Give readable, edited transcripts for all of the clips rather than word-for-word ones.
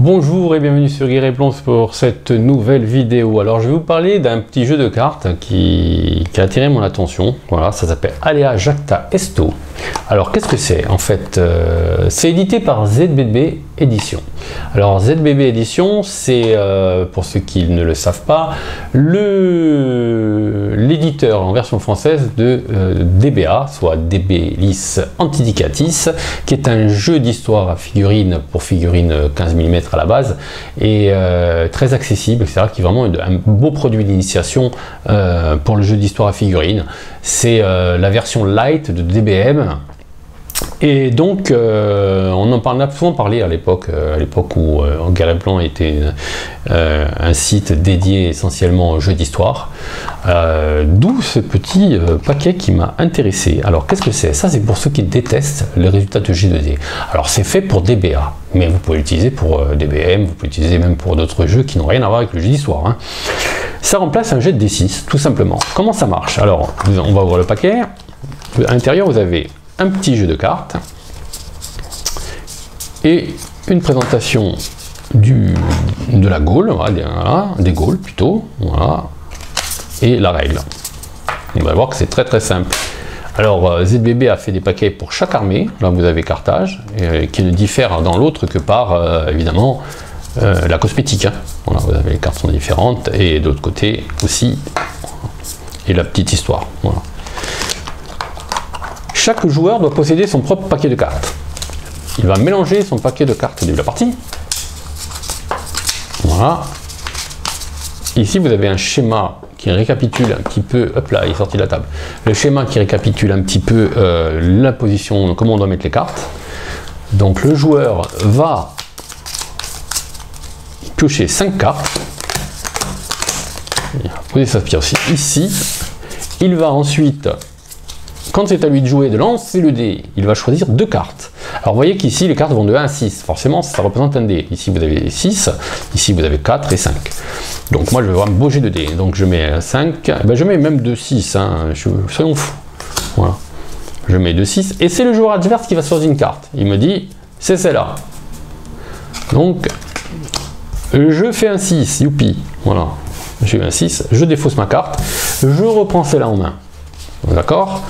Bonjour et bienvenue sur Guy Réponse pour cette nouvelle vidéo. Alors je vais vous parler d'un petit jeu de cartes qui a attiré mon attention. Voilà, ça s'appelle Alea Jacta Esto. Alors qu'est-ce que c'est? En fait, c'est édité par ZBB Édition. Alors ZBB Édition, c'est, pour ceux qui ne le savent pas, l'éditeur en version française de DBA, soit DBLIS Antidicatis, qui est un jeu d'histoire à figurines pour figurines 15 mm à la base, et très accessible, etc., qui est vraiment un beau produit d'initiation pour le jeu d'histoire à figurines. C'est la version light de DBM. Et donc, on en a souvent parlé à l'époque où Guerre Blanc était un site dédié essentiellement aux jeux d'histoire. D'où ce petit paquet qui m'a intéressé. Alors, qu'est-ce que c'est? Ça, c'est pour ceux qui détestent les résultats de G2D. Alors, c'est fait pour DBA, mais vous pouvez l'utiliser pour DBM, vous pouvez l'utiliser même pour d'autres jeux qui n'ont rien à voir avec le jeu d'histoire, hein. Ça remplace un jet de D6, tout simplement. Comment ça marche? Alors, on va ouvrir le paquet. À l'intérieur, vous avez un petit jeu de cartes et une présentation de la Gaule, voilà, des Gaules plutôt, voilà, et la règle. On va voir que c'est très très simple. Alors ZBB a fait des paquets pour chaque armée. Là vous avez cartage, qui ne diffère dans l'autre que par évidemment la cosmétique, hein. Voilà, vous avez les cartes sont différentes, et de l'autre côté aussi, et la petite histoire. Voilà. Chaque joueur doit posséder son propre paquet de cartes. Il va mélanger son paquet de cartes au début de la partie. Voilà. Ici, vous avez un schéma qui récapitule un petit peu... Hop là, il est sorti de la table. Le schéma qui récapitule un petit peu la position, comment on doit mettre les cartes. Donc, le joueur va piocher 5 cartes. Il va poser sa pierre aussi ici. Il va ensuite... Quand c'est à lui de jouer, de lancer le dé, il va choisir 2 cartes. Alors vous voyez qu'ici les cartes vont de 1 à 6, forcément ça représente un dé. Ici vous avez 6, ici vous avez 4 et 5. Donc moi je vais avoir un beau jet de dé, donc je mets 5, ben je mets même 2, 6, hein. Soyons fous. Voilà. Je mets 2, 6, et c'est le joueur adverse qui va choisir une carte. Il me dit, c'est celle-là. Donc, je fais un 6, youpi. Voilà, j'ai eu un 6, je défausse ma carte, je reprends celle-là en main. D'accord?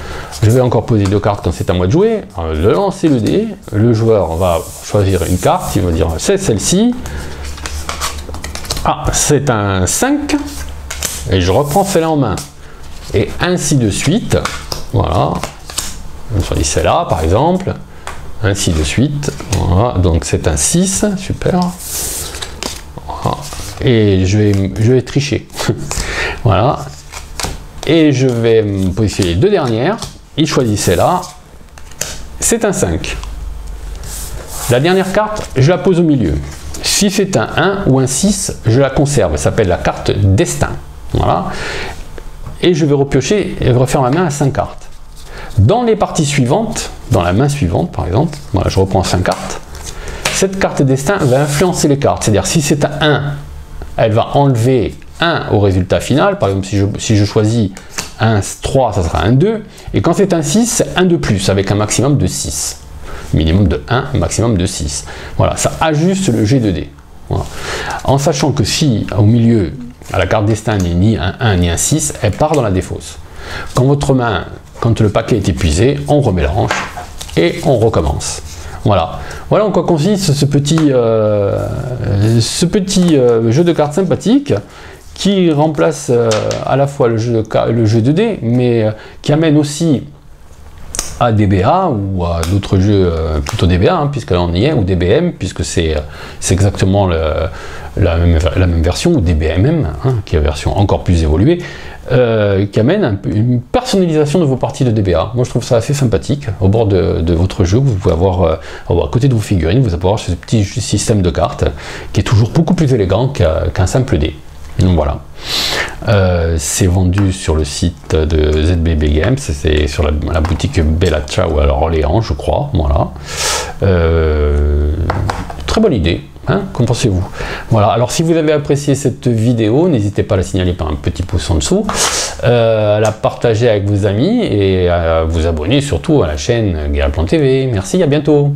Je vais encore poser 2 cartes quand c'est à moi de jouer. Alors, je lance le dé, le joueur va choisir une carte, il va dire c'est celle-ci. Ah, c'est un 5, et je reprends celle-là en main. Et ainsi de suite, voilà. Je choisis celle-là par exemple, ainsi de suite. Voilà, donc c'est un 6, super. Voilà. Et je vais tricher. Voilà. Et je vais me positionner les 2 dernières. Il choisit celle-là. C'est un 5. La dernière carte, je la pose au milieu. Si c'est un 1 ou un 6, je la conserve. Ça s'appelle la carte destin. Voilà. Et je vais repiocher et refaire ma main à 5 cartes. Dans les parties suivantes, dans la main suivante par exemple, voilà, je reprends 5 cartes. Cette carte destin va influencer les cartes. C'est-à-dire si c'est un 1, elle va enlever 1 au résultat final. Par exemple, si je choisis un 3, ça sera un 2. Et quand c'est un 6, c'est un de plus avec un maximum de 6. Minimum de 1, maximum de 6. Voilà, ça ajuste le jet de dés. Voilà. En sachant que si au milieu, à la carte destin n'est ni un 1 ni un 6, elle part dans la défausse. Quand votre main, quand le paquet est épuisé, on remélange et on recommence. Voilà. Voilà en quoi consiste ce petit jeu de cartes sympathique qui remplace à la fois le jeu de dés, mais qui amène aussi à DBA ou à d'autres jeux plutôt DBA, hein, puisque là on y est, ou DBM, puisque c'est exactement la même version, ou DBMM, hein, qui est une version encore plus évoluée, qui amène une personnalisation de vos parties de DBA. Moi je trouve ça assez sympathique. Au bord de votre jeu, vous pouvez avoir, à côté de vos figurines, vous allez avoir ce petit système de cartes qui est toujours beaucoup plus élégant qu'un simple dé. Donc voilà. C'est vendu sur le site de ZBB Games, c'est sur la boutique Bella Ciao à Orléans, je crois. Voilà. Très bonne idée. Hein, qu'en pensez-vous? Voilà, alors si vous avez apprécié cette vidéo, n'hésitez pas à la signaler par un petit pouce en dessous, à la partager avec vos amis et à vous abonner surtout à la chaîne Guerre Blanc TV. Merci, à bientôt.